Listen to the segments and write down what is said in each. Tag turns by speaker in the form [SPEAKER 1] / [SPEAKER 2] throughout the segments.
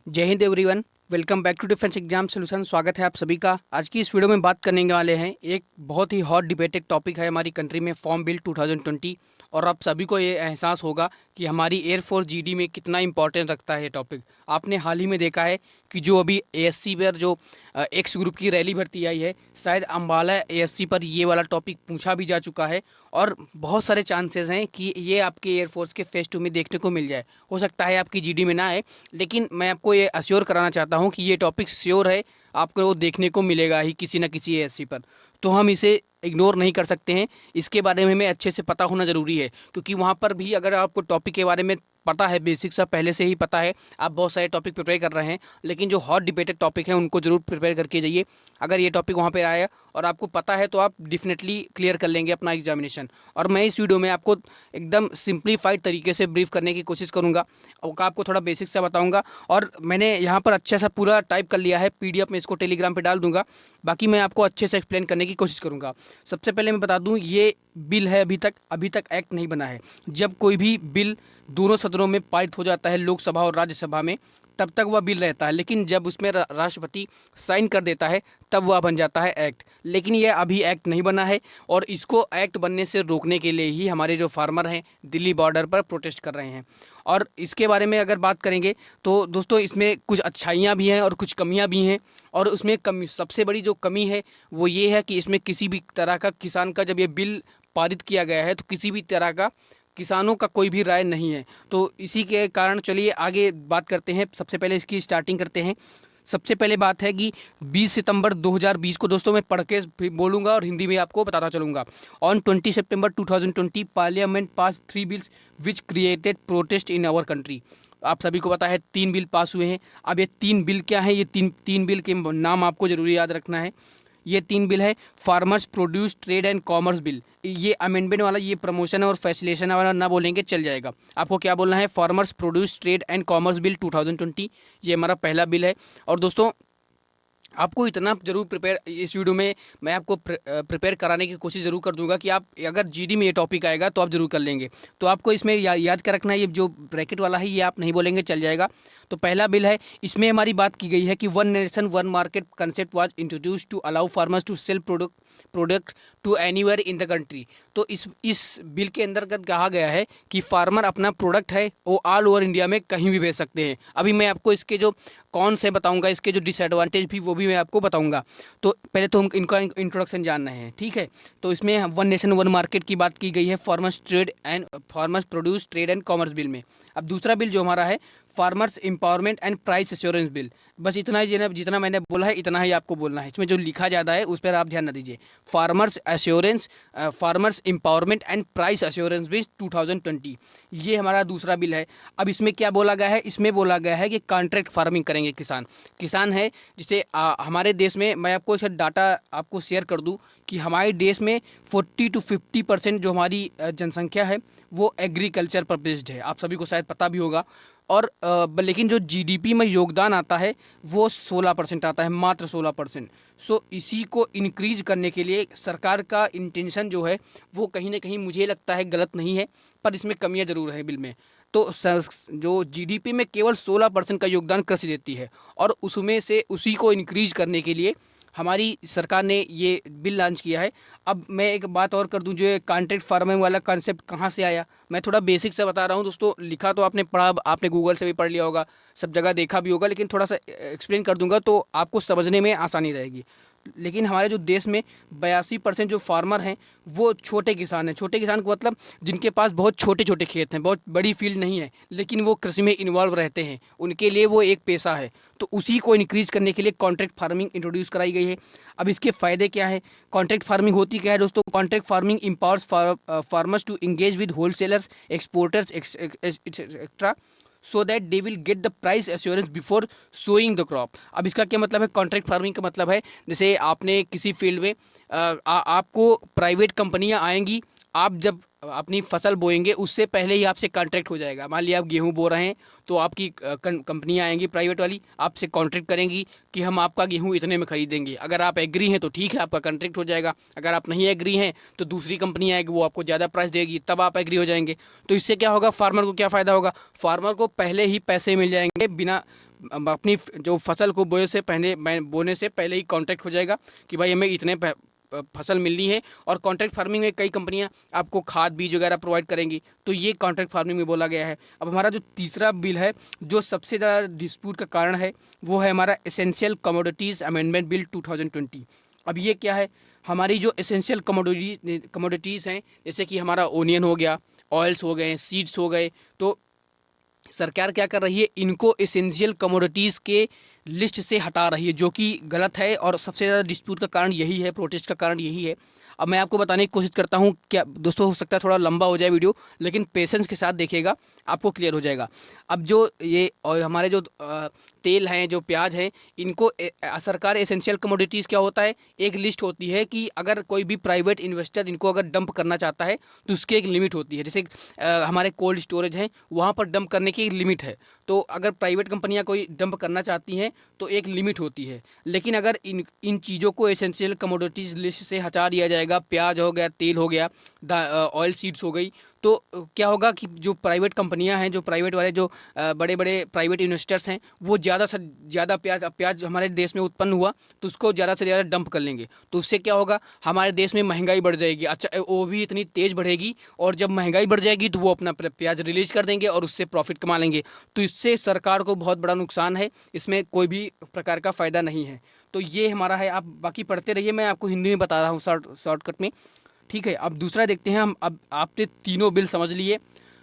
[SPEAKER 1] जय हिंद everyone. Welcome back to defence exam solution. स्वागत है आप सभी का। आज की इस वीडियो में बात करने वाले हैं एक बहुत ही हॉट डिबेटेड टॉपिक है हमारी कंट्री में, फॉर्म बिल 2020। और आप सभी को ये एहसास होगा कि हमारी एयरफोर्स जीडी में कितना इंपॉर्टेंस रखता है ये टॉपिक। आपने हाल ही में देखा है कि जो अभी एएससी पर जो एक्स ग्रुप की रैली भर्ती आई है, शायद अम्बाला एएससी पर ये वाला टॉपिक पूछा भी जा चुका है। और बहुत सारे चांसेस हैं कि ये आपके एयरफोर्स के फेस 2 में देखने को मिल जाए। हो सकता है आपकी जीडी में ना आए, लेकिन मैं आपको ये अश्योर कराना चाहता हूँ कि ये टॉपिक श्योर है, आपको वो देखने को मिलेगा ही किसी न किसी एएससी पर। तो हम इसे इग्नोर नहीं कर सकते हैं। इसके बारे में हमें अच्छे से पता होना ज़रूरी है, क्योंकि वहाँ पर भी अगर आपको टॉपिक के बारे में पता है, बेसिक सा पहले से ही पता है, आप बहुत सारे टॉपिक प्रिपेयर कर रहे हैं, लेकिन जो हॉट डिबेटेड टॉपिक है उनको ज़रूर प्रिपेयर करके जाइए। अगर ये टॉपिक वहाँ पर आया और आपको पता है तो आप डेफिनेटली क्लियर कर लेंगे अपना एग्जामिनेशन। और मैं इस वीडियो में आपको एकदम सिंप्लीफाइड तरीके से ब्रीफ करने की कोशिश करूँगा और आपको थोड़ा बेसिक सा बताऊँगा। और मैंने यहाँ पर अच्छा सा पूरा टाइप कर लिया है, पीडीएफ में इसको टेलीग्राम पे डाल दूंगा। बाकी मैं आपको अच्छे से एक्सप्लेन करने की कोशिश करूँगा। सबसे पहले मैं बता दूं, ये बिल है, अभी तक एक्ट नहीं बना है। जब कोई भी बिल दोनों सदनों में पारित हो जाता है, लोकसभा और राज्यसभा में, तब तक वह बिल रहता है। लेकिन जब उसमें राष्ट्रपति साइन कर देता है तब वह बन जाता है एक्ट। लेकिन यह अभी एक्ट नहीं बना है, और इसको एक्ट बनने से रोकने के लिए ही हमारे जो फार्मर हैं दिल्ली बॉर्डर पर प्रोटेस्ट कर रहे हैं। और इसके बारे में अगर बात करेंगे तो दोस्तों, इसमें कुछ अच्छाइयाँ भी हैं और कुछ कमियाँ भी हैं। और उसमें कमी, सबसे बड़ी जो कमी है वो ये है कि इसमें किसी भी तरह का किसान का, जब ये बिल पारित किया गया है तो किसी भी तरह का किसानों का कोई भी राय नहीं है। तो इसी के कारण चलिए आगे बात करते हैं। सबसे पहले इसकी स्टार्टिंग करते हैं। सबसे पहले बात है कि 20 सितंबर 2020 को, दोस्तों मैं पढ़ के बोलूँगा और हिंदी में आपको बताता चलूँगा। On 20 September 2020 parliament pass 3 bills which created protest in our country. आप सभी को पता है 3 बिल पास हुए हैं। अब ये 3 बिल क्या है, ये तीन बिल के नाम आपको जरूरी याद रखना है। ये 3 बिल है। Farmers produce trade and commerce bill, ये अमेंडमेंट वाला, ये प्रमोशन और फैसिलेशन वाला ना बोलेंगे चल जाएगा। आपको क्या बोलना है, farmers produce trade and commerce bill 2020, ये हमारा पहला बिल है। और दोस्तों, आपको इतना जरूर प्रिपेयर, इस वीडियो में मैं आपको प्रिपेयर कराने की कोशिश ज़रूर कर दूंगा कि आप अगर जीडी में ये टॉपिक आएगा तो आप ज़रूर कर लेंगे। तो आपको इसमें याद कर रखना है, ये जो ब्रैकेट वाला है ये आप नहीं बोलेंगे चल जाएगा। तो पहला बिल है, इसमें हमारी बात की गई है कि one nation one market concept was introduce to allow farmers to sell product to anywhere in the country. तो इस बिल के अंतर्गत कहा गया है कि फार्मर अपना प्रोडक्ट है वो ऑल ओवर इंडिया में कहीं भी बेच सकते हैं। अभी मैं आपको इसके जो कौन से बताऊंगा, इसके जो डिसएडवांटेज भी वो भी मैं आपको बताऊंगा। तो पहले तो हम इनका इंट्रोडक्शन जानना है, ठीक है। तो इसमें वन नेशन वन मार्केट की बात की गई है farmers produce trade and commerce bill में। अब दूसरा बिल जो हमारा है, farmers empowerment and price assurance bill. बस इतना ही, जितना मैंने बोला है इतना ही आपको बोलना है। इसमें जो लिखा ज़्यादा है उस पर आप ध्यान न दीजिए। Farmers empowerment and price assurance bill 2020, ये हमारा दूसरा बिल है। अब इसमें क्या बोला गया है, इसमें बोला गया है कि कॉन्ट्रैक्ट फार्मिंग करेंगे किसान है। जिसे हमारे देश में, मैं आपको इसका डाटा आपको शेयर कर दूं कि हमारे देश में 40 to 50% जो हमारी जनसंख्या है वो एग्रीकल्चर पर बेस्ड है। आप सभी को शायद पता भी होगा। और लेकिन जो जीडीपी में योगदान आता है वो 16% आता है, मात्र 16%। सो इसी को इंक्रीज करने के लिए सरकार का इंटेंशन जो है वो कहीं ना कहीं मुझे लगता है गलत नहीं है, पर इसमें कमियां ज़रूर है बिल में। तो जो जीडीपी में केवल 16% का योगदान कृषि देती है, और उसमें से उसी को इंक्रीज करने के लिए हमारी सरकार ने ये बिल लॉन्च किया है। अब मैं एक बात और कर दूं, जो कॉन्ट्रैक्ट फार्मिंग वाला कॉन्सेप्ट कहाँ से आया, मैं थोड़ा बेसिक से बता रहा हूं दोस्तों। लिखा तो आपने पढ़ा, आपने गूगल से भी पढ़ लिया होगा, सब जगह देखा भी होगा, लेकिन थोड़ा सा एक्सप्लेन कर दूंगा तो आपको समझने में आसानी रहेगी। लेकिन हमारे जो देश में 82% जो फार्मर हैं वो छोटे किसान हैं। छोटे किसान को मतलब जिनके पास बहुत छोटे छोटे खेत हैं, बहुत बड़ी फील्ड नहीं है, लेकिन वो कृषि में इन्वॉल्व रहते हैं, उनके लिए वो एक पेशा है। तो उसी को इंक्रीज करने के लिए कॉन्ट्रैक्ट फार्मिंग इंट्रोड्यूस कराई गई है। अब इसके फ़ायदे क्या है, कॉन्ट्रैक्ट फार्मिंग होती क्या है दोस्तों। Contract farming empowers farmers to engage with wholesalers, exporters etcetera, so that they will get the price assurance before sowing the crop. अब इसका क्या मतलब है, कॉन्ट्रैक्ट फार्मिंग का मतलब है, जैसे आपने किसी फील्ड में आपको प्राइवेट कंपनियां आएंगी, आप जब अपनी फसल बोएंगे उससे पहले ही आपसे कॉन्ट्रैक्ट हो जाएगा। मान लिया आप गेहूं बो रहे हैं तो आपकी कंपनियां आएंगी प्राइवेट वाली, आपसे कॉन्ट्रैक्ट करेंगी कि हम आपका गेहूं इतने में खरीदेंगे। अगर आप एग्री हैं तो ठीक है, आपका कॉन्ट्रैक्ट हो जाएगा। अगर आप नहीं एग्री हैं तो दूसरी कंपनी आएगी, वो आपको ज़्यादा प्राइस देगी, तब आप एग्री हो जाएंगे। तो इससे क्या होगा, फार्मर को क्या फ़ायदा होगा, फार्मर को पहले ही पैसे मिल जाएंगे, बिना अपनी जो फसल को बोने से पहले ही कॉन्ट्रैक्ट हो जाएगा कि भाई हमें इतने फसल मिलनी है। और कॉन्ट्रैक्ट फार्मिंग में कई कंपनियां आपको खाद बीज वगैरह प्रोवाइड करेंगी, तो ये कॉन्ट्रैक्ट फार्मिंग में बोला गया है। अब हमारा जो तीसरा बिल है जो सबसे ज़्यादा डिस्प्यूट का कारण है वो है हमारा एसेंशियल कमोडिटीज़ अमेंडमेंट बिल 2020। अब ये क्या है, हमारी जो एसेंशियल कमोडिटीज़ हैं, जैसे कि हमारा ओनियन हो गया, ऑयल्स हो गए, सीड्स हो गए, तो सरकार क्या कर रही है, इनको एसेंशियल कमोडिटीज़ के लिस्ट से हटा रही है, जो कि गलत है। और सबसे ज़्यादा डिस्प्यूट का कारण यही है, प्रोटेस्ट का कारण यही है। अब मैं आपको बताने की कोशिश करता हूँ, क्या दोस्तों हो सकता है थोड़ा लंबा हो जाए वीडियो, लेकिन पेशेंस के साथ देखिएगा, आपको क्लियर हो जाएगा। अब जो ये और हमारे जो तेल हैं, जो प्याज हैं, इनको सरकार एसेंशियल कमोडिटीज़ क्या होता है, एक लिस्ट होती है कि अगर कोई भी प्राइवेट इन्वेस्टर इनको अगर डंप करना चाहता है तो उसकी एक लिमिट होती है। जैसे हमारे कोल्ड स्टोरेज हैं, वहाँ पर डंप करने की एक लिमिट है। तो अगर प्राइवेट कंपनियां कोई डंप करना चाहती हैं तो एक लिमिट होती है। लेकिन अगर इन चीज़ों को एसेंशियल कमोडिटीज़ लिस्ट से हटा दिया जाएगा, प्याज हो गया, तेल हो गया, ऑयल सीड्स हो गई, तो क्या होगा कि जो प्राइवेट कंपनियां हैं, जो प्राइवेट वाले जो बड़े बड़े प्राइवेट इन्वेस्टर्स हैं, वो ज़्यादा से ज़्यादा प्याज हमारे देश में उत्पन्न हुआ तो उसको ज़्यादा से ज़्यादा डंप कर लेंगे। तो उससे क्या होगा, हमारे देश में महंगाई बढ़ जाएगी। अच्छा, वो भी इतनी तेज़ बढ़ेगी, और जब महंगाई बढ़ जाएगी तो वो अपना प्याज रिलीज कर देंगे और उससे प्रॉफिट कमा लेंगे। तो इससे सरकार को बहुत बड़ा नुकसान है, इसमें कोई भी प्रकार का फ़ायदा नहीं है। तो ये हमारा है, आप बाकी पढ़ते रहिए, मैं आपको हिंदी में बता रहा हूँ शॉर्टकट में, ठीक है। अब दूसरा देखते हैं हम। अब आपने तीनों बिल समझ लिए,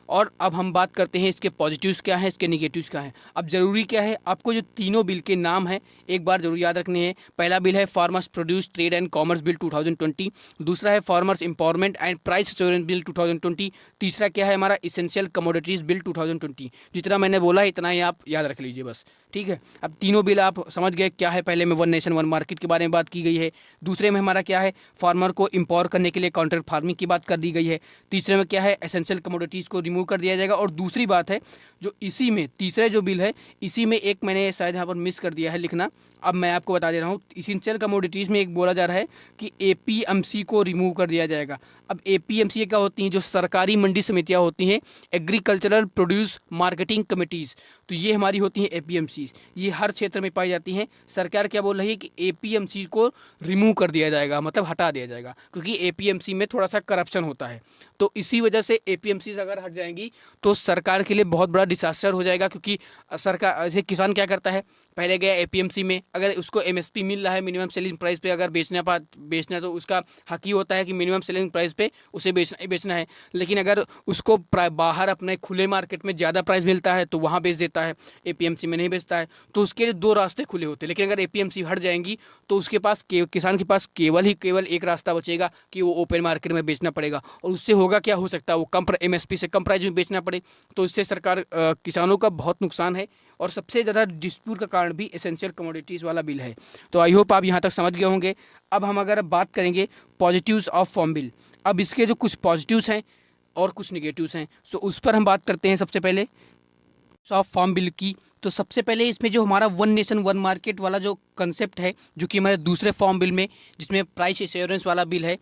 [SPEAKER 1] और अब हम बात करते हैं इसके पॉजिटिव्स क्या हैं, इसके निगेटिव्स क्या हैं। अब ज़रूरी क्या है, आपको जो तीनों बिल के नाम हैं एक बार जरूर याद रखने हैं। पहला बिल है farmers produce trade and commerce bill 2020, दूसरा है farmers empowerment and price assurance bill 2020, तीसरा क्या है हमारा इसेंशियल कमोडिटीज़ बिल 2020। जितना मैंने बोला है इतना ही आप याद रख लीजिए बस, ठीक है। अब तीनों बिल आप समझ गए क्या है। पहले में वन नेशन वन मार्केट के बारे में बात की गई है, दूसरे में हमारा क्या है, फार्मर को एम्पावर करने के लिए कॉन्ट्रैक्ट फार्मिंग की बात कर दी गई है, तीसरे में क्या है, एसेंशियल कमोडिटीज़ को रिमूव कर दिया जाएगा। और दूसरी बात है जो इसी में तीसरे जो बिल है, इसी में एक मैंने शायद यहाँ पर मिस कर दिया है लिखना, अब मैं आपको बता दे रहा हूँ। इसेंशियल कमोडिटीज़ में एक बोला जा रहा है कि एपीएमसी को रिमूव कर दिया जाएगा। अब एपीएमसी क्या होती हैं, जो सरकारी मंडी समितियाँ होती हैं, एग्रीकल्चरल प्रोड्यूस मार्केटिंग कमिटीज़, तो ये हमारी होती हैं एपीएमसी, ये हर क्षेत्र में पाई जाती हैं। सरकार क्या बोल रही है कि एपीएमसी को रिमूव कर दिया जाएगा, मतलब हटा दिया जाएगा, क्योंकि एपीएमसी में थोड़ा सा करप्शन होता है। तो इसी वजह से एपीएमसी अगर हट जाएंगी तो सरकार के लिए बहुत बड़ा डिसास्टर हो जाएगा। क्योंकि सरकार जैसे किसान क्या करता है, पहले गया एपीएमसी में, अगर उसको एमएसपी मिल रहा है, मिनिमम सेलिंग प्राइस पे अगर बेचना तो उसका हक ही होता है कि मिनिमम सेलिंग प्राइस पे उसे बेचना ही बेचना है। लेकिन अगर उसको बाहर अपने खुले मार्केट में ज़्यादा प्राइस मिलता है तो वहाँ बेच देता है, एपीएमसी में नहीं बेचता है। तो उसके लिए दो रास्ते खुले होते हैं। लेकिन अगर एपीएमसी हट जाएंगी तो उसके पास किसान के पास केवल एक रास्ता बचेगा कि वो ओपन मार्केट में बेचना पड़ेगा। और उससे होगा क्या, हो सकता है वो कम एमएसपी से कम प्राइस में बेचना पड़े। तो इससे सरकार किसानों का बहुत नुकसान है। और सबसे ज़्यादा डिस्प्यूट का कारण भी एसेंशियल कमोडिटीज़ वाला बिल है। तो आई होप आप यहाँ तक समझ गए होंगे। अब हम अगर बात करेंगे पॉजिटिव्स ऑफ फार्म बिल, अब इसके जो कुछ पॉजिटिव्स हैं और कुछ निगेटिव्स हैं, सो उस पर हम बात करते हैं। सबसे पहले ऑफ फार्म बिल की, तो सबसे पहले इसमें जो हमारा वन नेशन वन मार्केट वाला जो कंसेप्ट है, जो कि हमारे दूसरे फार्म बिल में जिसमें प्राइस एश्योरेंस वाला बिल है,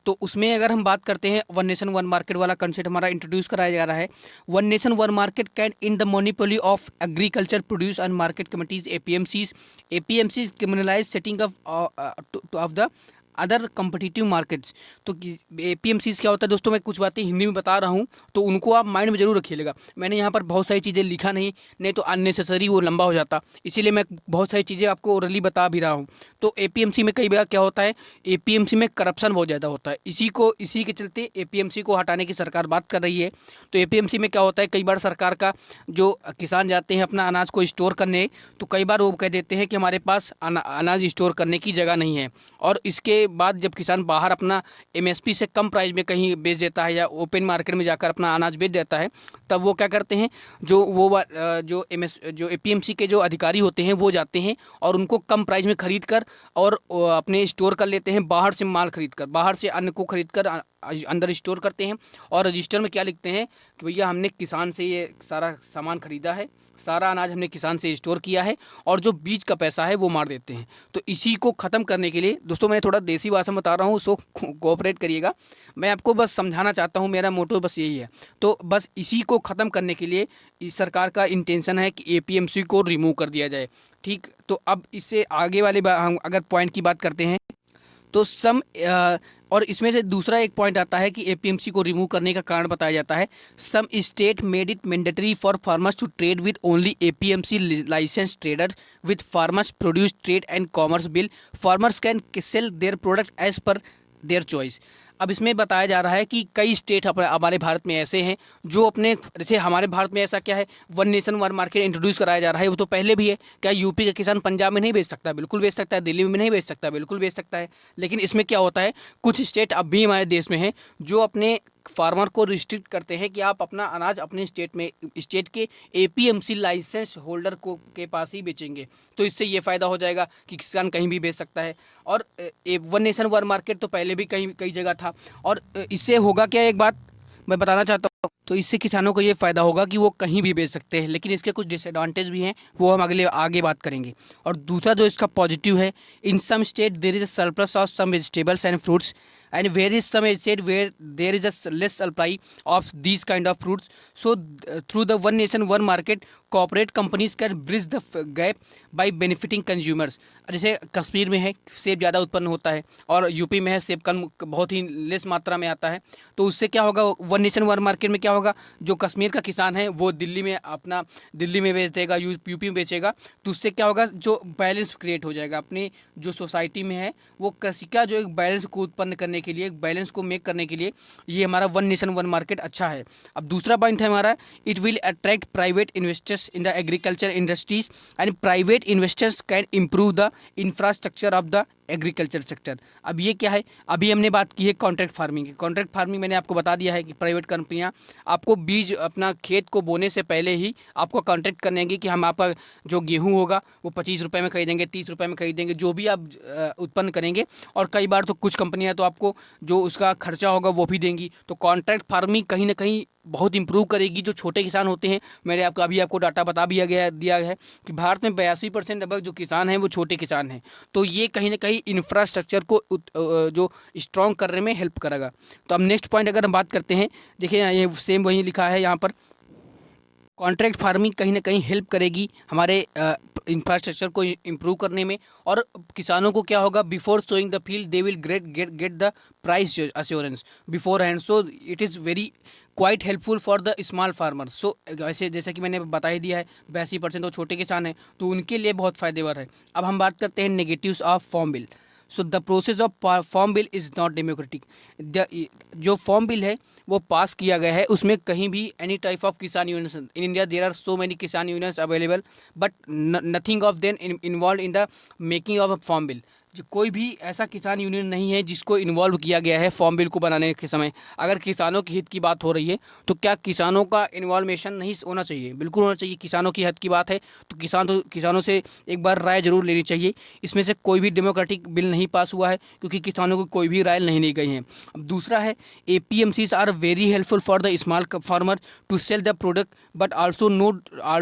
[SPEAKER 1] तो उसमें अगर हम बात करते हैं वन नेशन वन मार्केट वाला कंसेप्ट हमारा इंट्रोड्यूस कराया जा रहा है। One nation one market can in the monopoly of agriculture produce and market committees APMCs criminalize setting of the other competitive markets. तो एपीएमसीज क्या होता है दोस्तों, मैं कुछ बातें हिंदी में बता रहा हूँ तो उनको आप माइंड में जरूर रखिएगा। मैंने यहाँ पर बहुत सारी चीज़ें लिखा नहीं तो अननेसेसरी वो लंबा हो जाता, इसीलिए मैं बहुत सारी चीज़ें आपको ओरली बता भी रहा हूँ। तो एपीएमसी में कई बार क्या होता है, एपीएमसी में करप्शन बहुत ज़्यादा होता है, इसी के चलते एपीएमसी को हटाने की सरकार बात कर रही है। तो एपीएमसी में क्या होता है, कई बार सरकार का जो किसान जाते हैं अपना अनाज को स्टोर करने, तो कई बार वो कह देते हैं कि हमारे पास अनाज स्टोर करने की जगह नहीं है। और इसके बाद जब किसान बाहर अपना एमएसपी से कम प्राइस में कहीं बेच देता है या ओपन मार्केट में जाकर अपना अनाज बेच देता है, तब वो क्या करते हैं, जो एपीएमसी के जो अधिकारी होते हैं वो जाते हैं और उनको कम प्राइस में खरीद कर और अपने स्टोर कर लेते हैं, बाहर से माल खरीद कर, बाहर से अन्न को खरीद कर अंदर स्टोर करते हैं और रजिस्टर में क्या लिखते हैं कि भैया हमने किसान से ये सारा सामान खरीदा है, सारा अनाज हमने किसान से स्टोर किया है, और जो बीज का पैसा है वो मार देते हैं। तो इसी को ख़त्म करने के लिए दोस्तों, मैं थोड़ा देसी भाषा में बता रहा हूँ, सो कोऑपरेट करिएगा। मैं आपको बस समझाना चाहता हूँ, मेरा मोटो बस यही है। तो बस इसी को ख़त्म करने के लिए इस सरकार का इंटेंशन है कि एपीएमसी को रिमूव कर दिया जाए। ठीक, तो अब इससे आगे वाले हम अगर पॉइंट की बात करते हैं तो और इसमें से दूसरा एक पॉइंट आता है कि एपीएमसी को रिमूव करने का कारण बताया जाता है, some state made it mandatory for farmers to trade with only APMC license trader with farmers produce trade and commerce bill. Farmers can sell their product as per their choice. अब इसमें बताया जा रहा है कि कई स्टेट हमारे भारत में ऐसे हैं जो अपने, जैसे हमारे भारत में ऐसा क्या है, one nation one market introduce कराया जा रहा है, वो तो पहले भी है। क्या यूपी का किसान पंजाब में नहीं बेच सकता? बिल्कुल बेच सकता है। दिल्ली में नहीं बेच सकता? बिल्कुल बेच सकता है। लेकिन इसमें क्या होता है, कुछ स्टेट अब भी हमारे देश में हैं जो अपने फार्मर को रिस्ट्रिक्ट करते हैं कि आप अपना अनाज अपने स्टेट के एपीएमसी लाइसेंस होल्डर को के पास ही बेचेंगे। तो इससे ये फ़ायदा हो जाएगा कि किसान कहीं भी बेच सकता है। और वन नेशन वन मार्केट तो पहले भी कई जगह था। और इससे होगा क्या, एक बात मैं बताना चाहता हूँ, तो इससे किसानों को ये फ़ायदा होगा कि वो कहीं भी बेच सकते हैं। लेकिन इसके कुछ डिसएडवांटेज भी हैं, वो हम आगे बात करेंगे। और दूसरा जो इसका पॉजिटिव है, in some state there is a surplus of some vegetables and fruits and where is some state where there is a less supply of these kind of fruits, so through the one nation one market corporate companies can bridge the gap by benefiting consumers। जैसे कश्मीर में है सेब ज़्यादा उत्पन्न होता है और UP में है सेब कम, बहुत ही लेस मात्रा में आता है। तो उससे क्या होगा, वन नेशन वन मार्केट में क्या होगा, जो कश्मीर का किसान है वो दिल्ली में बेच देगा, यूपी में बेचेगा। तो उससे क्या होगा, जो बैलेंस क्रिएट हो जाएगा अपनी जो सोसाइटी में है, वो कृषि का जो एक बैलेंस को उत्पन्न करने के लिए, एक बैलेंस को मेक करने के लिए ये हमारा वन नेशन वन मार्केट अच्छा है। अब दूसरा पॉइंट है हमारा, it will attract private investors in the agriculture industries and private investors can improve the infrastructure of the agriculture sector. अब ये क्या है, अभी हमने बात की है कॉन्ट्रैक्ट फार्मिंग की। कॉन्ट्रैक्ट फार्मिंग मैंने आपको बता दिया है कि प्राइवेट कंपनियां आपको बीज अपना खेत को बोने से पहले ही आपको कॉन्ट्रैक्ट करेंगे कि हम आपका जो गेहूं होगा वो 25 रुपये में खरीदेंगे, 30 रुपये में खरीदेंगे, जो भी आप उत्पन्न करेंगे। और कई बार तो कुछ कंपनियां तो आपको जो उसका खर्चा होगा वो भी देंगी। तो कॉन्ट्रैक्ट फार्मिंग कहीं ना कहीं बहुत इंप्रूव करेगी जो छोटे किसान होते हैं। मैंने आपको डाटा बता भी दिया है कि भारत में 82% लगभग जो किसान हैं वो छोटे किसान हैं। तो ये कहीं ना कहीं इंफ्रास्ट्रक्चर को जो स्ट्रॉन्ग करने में हेल्प करेगा। तो अब नेक्स्ट पॉइंट अगर हम बात करते हैं, देखिए ये सेम वही लिखा है यहाँ पर, कॉन्ट्रैक्ट फार्मिंग कहीं ना कहीं हेल्प करेगी हमारे इंफ्रास्ट्रक्चर को इम्प्रूव करने में। और किसानों को क्या होगा, before sowing the field they will get the price assurance beforehand, so it is very quite helpful for the small farmer. So ऐसे जैसे कि मैंने बता ही दिया है 82% तो छोटे किसान हैं, तो उनके लिए बहुत फ़ायदेमंद है। अब हम बात करते हैं negatives of farm bill. So the process of farm bill is not democratic. जो फॉर्म बिल है वो पास किया गया है, उसमें कहीं भी any type of kisan unions in India, there are so many kisan unions available, but nothing of then involve in the making of a farm bill. जो कोई भी ऐसा किसान यूनियन नहीं है जिसको इन्वॉल्व किया गया है फॉर्म बिल को बनाने के समय। अगर किसानों की हित की बात हो रही है तो क्या किसानों का इन्वॉल्वेशन नहीं होना चाहिए? बिल्कुल होना चाहिए। किसानों की हित की बात है तो किसानों से एक बार राय जरूर लेनी चाहिए। इसमें से कोई भी डेमोक्रेटिक बिल नहीं पास हुआ है क्योंकि किसानों को कोई भी राय नहीं ली गई है। अब दूसरा है, APMCs are very helpful for the small farmer to sell the product but also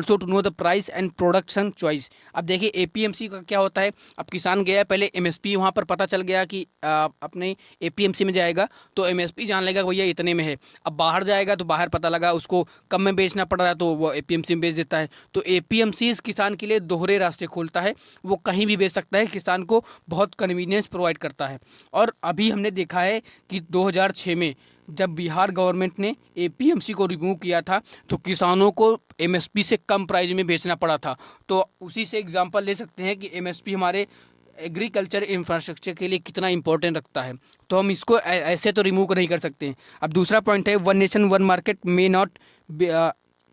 [SPEAKER 1] to know the price and production choice. अब देखिए एपीएमसी का क्या होता है, अब किसान गया पहले एमएसपी, वहाँ पर पता चल गया कि अपने एपीएमसी में जाएगा तो एमएसपी जान लेगा भैया इतने में है। अब बाहर जाएगा तो बाहर पता लगा उसको कम में बेचना पड़ रहा है तो वो एपीएमसी में बेच देता है। तो एपीएमसी किसान के लिए दोहरे रास्ते खोलता है, वो कहीं भी बेच सकता है, किसान को बहुत कन्वीनियंस प्रोवाइड करता है। और अभी हमने देखा है कि 2006 में जब बिहार गवर्नमेंट ने एपीएमसी को रिमूव किया था तो किसानों को एमएसपी से कम प्राइस में बेचना पड़ा था। तो उसी से एग्जांपल ले सकते हैं कि एमएसपी हमारे एग्रीकल्चर इंफ्रास्ट्रक्चर के लिए कितना इंपॉर्टेंट रखता है। तो हम इसको ऐसे तो रिमूव नहीं कर सकते हैं। अब दूसरा पॉइंट है, one nation one market may not,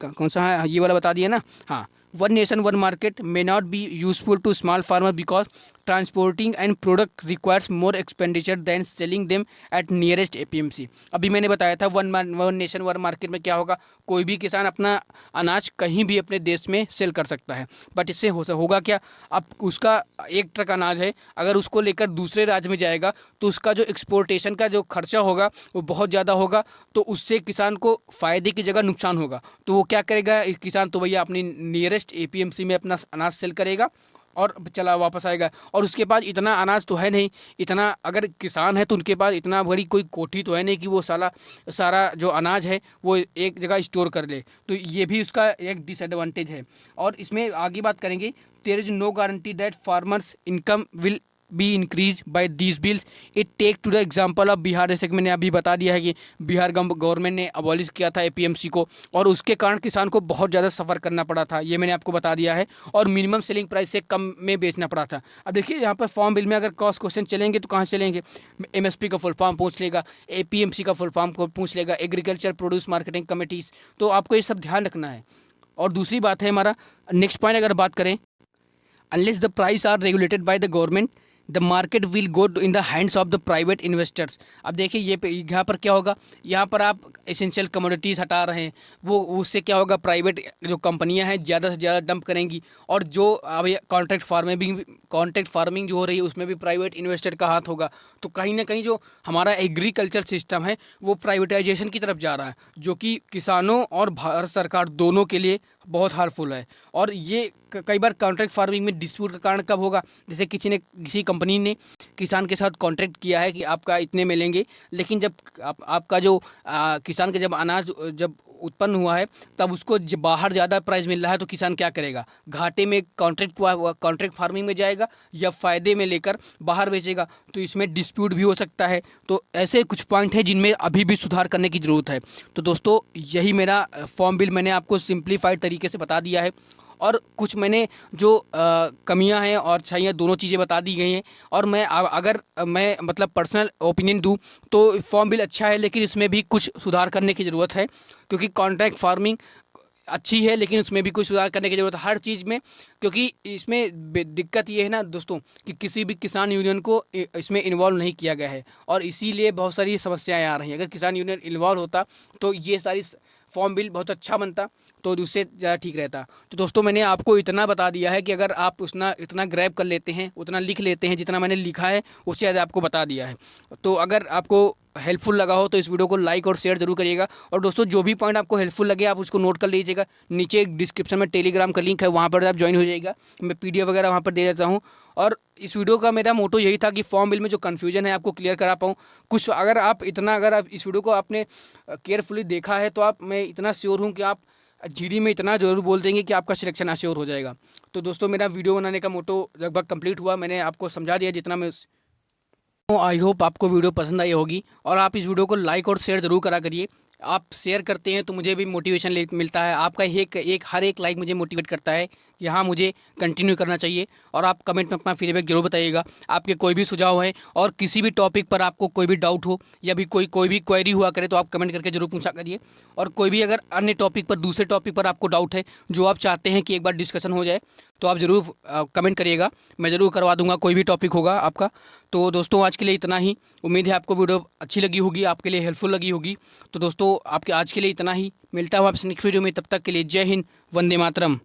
[SPEAKER 1] कौन सा है ये वाला बता दिया ना, हाँ, one nation one market may not be useful to small farmers because transporting and product requires more expenditure than selling them at nearest APMC। अभी मैंने बताया था वन नेशन वन मार्केट में क्या होगा, कोई भी किसान अपना अनाज कहीं भी अपने देश में सेल कर सकता है, बट इससे होगा क्या, अब उसका 1 ट्रक अनाज है, अगर उसको लेकर दूसरे राज्य में जाएगा तो उसका जो एक्सपोर्टेशन का जो खर्चा होगा वो बहुत ज़्यादा होगा, तो उससे किसान को फ़ायदे की जगह नुकसान होगा। तो वो क्या करेगा किसान, तो भैया अपनी नियरेस्ट APMC में अपना अनाज सेल करेगा और चला वापस आएगा। और उसके पास इतना अनाज तो है नहीं, इतना अगर किसान है तो उनके पास इतना बड़ी कोई कोठी तो है नहीं कि वो सारा जो अनाज है वो एक जगह स्टोर कर ले, तो ये भी उसका एक डिसएडवांटेज है। और इसमें आगे बात करेंगे, there is no guarantee that farmers income will be increase by these bills. It take to the example of Bihar, जैसे कि मैंने अभी बता दिया है कि बिहार गवर्नमेंट ने अबॉलिश किया था APMC को, और उसके कारण किसान को बहुत ज़्यादा सफ़र करना पड़ा था, ये मैंने आपको बता दिया है, और मिनिमम सेलिंग प्राइस से कम में बेचना पड़ा था। अब देखिए यहाँ पर फॉर्म बिल में अगर क्रॉस क्वेश्चन चलेंगे तो कहाँ चलेंगे, MSP का फुल फॉर्म पूछ लेगा, APMC का फुल फॉर्म को पूछ लेगा, एग्रीकल्चर प्रोड्यूस मार्केटिंग कमिटीज़, तो आपको ये सब ध्यान रखना है। और दूसरी बात है हमारा नेक्स्ट पॉइंट, अगर बात करें, unless the price are regulated by the government the market will go in the hands of the private investors। अब देखिए ये यहाँ पर क्या होगा, यहाँ पर आप एसेंशियल कमोडिटीज़ हटा रहे हैं, वो उससे क्या होगा, प्राइवेट जो कंपनियां हैं ज़्यादा से ज़्यादा डंप करेंगी, और जो अब कॉन्ट्रैक्ट फार्मिंग जो हो रही है उसमें भी प्राइवेट इन्वेस्टर का हाथ होगा। तो कहीं ना कहीं जो हमारा एग्रीकल्चर सिस्टम है वो प्राइवेटाइजेशन की तरफ जा रहा है, जो कि किसानों और भारत सरकार दोनों के लिए बहुत हार्मफुल है। और ये कई बार कॉन्ट्रैक्ट फार्मिंग में डिस्प्यूट का कारण कब होगा, जैसे किसी कंपनी ने किसान के साथ कॉन्ट्रैक्ट किया है कि आपका इतने में लेंगे, लेकिन जब आपका जो किसान का जब अनाज जब उत्पन्न हुआ है तब उसको बाहर ज़्यादा प्राइस मिल रहा है, तो किसान क्या करेगा, घाटे में कॉन्ट्रैक्ट फार्मिंग में जाएगा या फ़ायदे में लेकर बाहर बेचेगा, तो इसमें डिस्प्यूट भी हो सकता है। तो ऐसे कुछ पॉइंट हैं जिनमें अभी भी सुधार करने की ज़रूरत है। तो दोस्तों यही मेरा फॉर्म बिल मैंने आपको सिंप्लीफाइड तरीके से बता दिया है, और कुछ मैंने जो कमियां हैं और अच्छाइयाँ दोनों चीज़ें बता दी गई हैं। और अगर मैं मतलब पर्सनल ओपिनियन दूं तो फॉर्म बिल अच्छा है, लेकिन इसमें भी कुछ सुधार करने की ज़रूरत है, क्योंकि कॉन्ट्रैक्ट फार्मिंग अच्छी है लेकिन उसमें भी कुछ सुधार करने की ज़रूरत है हर चीज़ में। क्योंकि इसमें दिक्कत ये है ना दोस्तों कि किसी भी किसान यूनियन को इसमें इन्वॉल्व नहीं किया गया है, और इसीलिए बहुत सारी समस्याएं आ रही हैं। अगर किसान यूनियन इन्वॉल्व होता तो ये सारी फॉर्म बिल बहुत अच्छा बनता, तो उससे ज़्यादा ठीक रहता। तो दोस्तों मैंने आपको इतना बता दिया है कि अगर आप इतना ग्रैब कर लेते हैं, उतना लिख लेते हैं, जितना मैंने लिखा है उससे ज़्यादा आपको बता दिया है। तो अगर आपको हेल्पफुल लगा हो तो इस वीडियो को लाइक और शेयर जरूर करिएगा। और दोस्तों जो भी पॉइंट आपको हेल्पफुल लगे आप उसको नोट कर लीजिएगा, नीचे डिस्क्रिप्शन में टेलीग्राम का लिंक है, वहाँ पर आप ज्वाइन हो जाइएगा, मैं PDF वगैरह वहाँ पर दे देता हूँ। और इस वीडियो का मेरा मोटो यही था कि फॉर्म बिल में जो कन्फ्यूजन है आपको क्लियर करा पाऊँ कुछ। अगर आप इस वीडियो को आपने केयरफुली देखा है तो मैं इतना श्योर हूँ कि आप GD में इतना ज़रूर बोल देंगे कि आपका सिलेक्शन अश्योर हो जाएगा। तो दोस्तों मेरा वीडियो बनाने का मोटो लगभग कंप्लीट हुआ, मैंने आपको समझा दिया जितना मैं। आई होप आपको वीडियो पसंद आई होगी, और आप इस वीडियो को लाइक और शेयर ज़रूर करा करिए। आप शेयर करते हैं तो मुझे भी मोटिवेशन मिलता है, आपका हर एक लाइक मुझे मोटिवेट करता है कि हाँ मुझे कंटिन्यू करना चाहिए। और आप कमेंट में अपना फीडबैक जरूर बताइएगा, आपके कोई भी सुझाव है और किसी भी टॉपिक पर आपको कोई भी डाउट हो या भी कोई भी क्वेरी हुआ करे तो आप कमेंट करके जरूर पूछा करिए। और कोई भी अगर अन्य टॉपिक पर दूसरे टॉपिक पर आपको डाउट है जो आप चाहते हैं कि एक बार डिस्कशन हो जाए तो आप ज़रूर कमेंट करिएगा, मैं ज़रूर करवा दूंगा कोई भी टॉपिक होगा आपका। तो दोस्तों आज के लिए इतना ही, उम्मीद है आपको वीडियो अच्छी लगी होगी, आपके लिए हेल्पफुल लगी होगी। तो दोस्तों आपके आज के लिए इतना ही, मिलता हूँ आपसे नेक्स्ट वीडियो में, तब तक के लिए जय हिंद, वंदे मातरम।